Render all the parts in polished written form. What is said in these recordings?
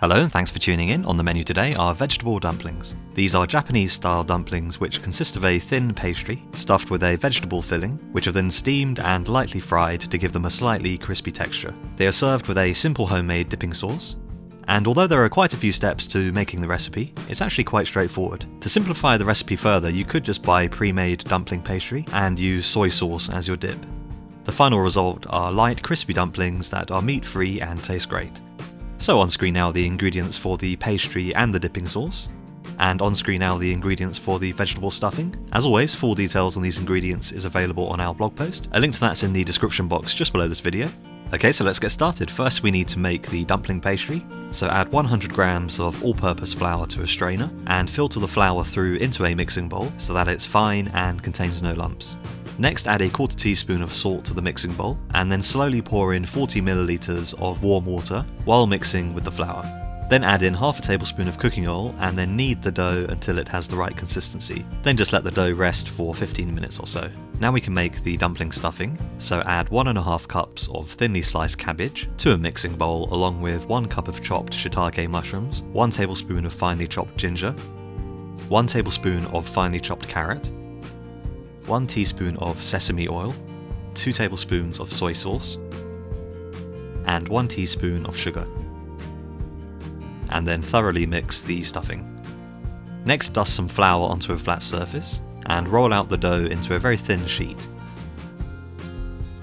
Hello and thanks for tuning in. On the menu today are vegetable dumplings. These are Japanese-style dumplings which consist of a thin pastry stuffed with a vegetable filling, which are then steamed and lightly fried to give them a slightly crispy texture. They are served with a simple homemade dipping sauce. And although there are quite a few steps to making the recipe, it's actually quite straightforward. To simplify the recipe further, you could just buy pre-made dumpling pastry and use soy sauce as your dip. The final result are light, crispy dumplings that are meat-free and taste great. So on screen now the ingredients for the pastry and the dipping sauce, and on screen now the ingredients for the vegetable stuffing. As always, full details on these ingredients is available on our blog post. A link to that's in the description box just below this video. Okay, so let's get started. First we need to make the dumpling pastry, so add 100 grams of all-purpose flour to a strainer and filter the flour through into a mixing bowl so that it's fine and contains no lumps. Next, add a quarter teaspoon of salt to the mixing bowl, and then slowly pour in 40 milliliters of warm water while mixing with the flour. Then add in half a tablespoon of cooking oil, and then knead the dough until it has the right consistency. Then just let the dough rest for 15 minutes or so. Now we can make the dumpling stuffing, so add 1.5 cups of thinly sliced cabbage to a mixing bowl along with 1 cup of chopped shiitake mushrooms, 1 tablespoon of finely chopped ginger, 1 tablespoon of finely chopped carrot, 1 teaspoon of sesame oil, 2 tablespoons of soy sauce, and 1 teaspoon of sugar. And then thoroughly mix the stuffing. Next, dust some flour onto a flat surface and roll out the dough into a very thin sheet.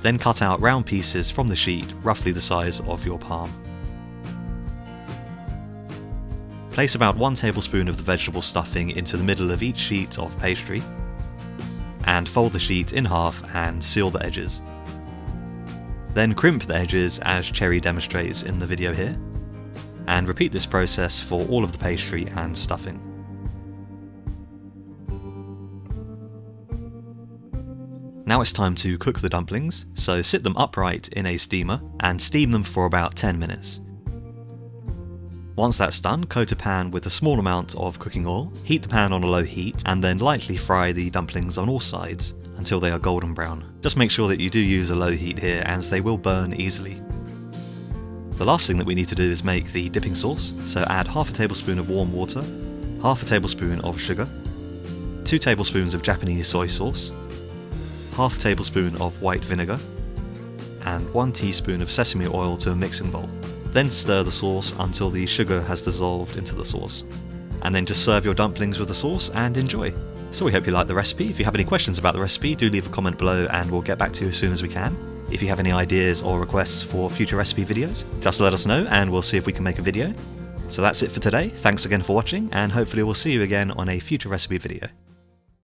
Then cut out round pieces from the sheet, roughly the size of your palm. Place about 1 tablespoon of the vegetable stuffing into the middle of each sheet of pastry, and fold the sheet in half and seal the edges. Then crimp the edges as Cherry demonstrates in the video here, and repeat this process for all of the pastry and stuffing. Now it's time to cook the dumplings, so sit them upright in a steamer and steam them for about 10 minutes. Once that's done, coat a pan with a small amount of cooking oil, heat the pan on a low heat, and then lightly fry the dumplings on all sides until they are golden brown. Just make sure that you do use a low heat here, as they will burn easily. The last thing that we need to do is make the dipping sauce, so add half a tablespoon of warm water, half a tablespoon of sugar, 2 tablespoons of Japanese soy sauce, half a tablespoon of white vinegar, and 1 teaspoon of sesame oil to a mixing bowl. Then stir the sauce until the sugar has dissolved into the sauce. And then just serve your dumplings with the sauce and enjoy. So we hope you like the recipe. If you have any questions about the recipe, do leave a comment below and we'll get back to you as soon as we can. If you have any ideas or requests for future recipe videos, just let us know and we'll see if we can make a video. So that's it for today. Thanks again for watching, and hopefully we'll see you again on a future recipe video.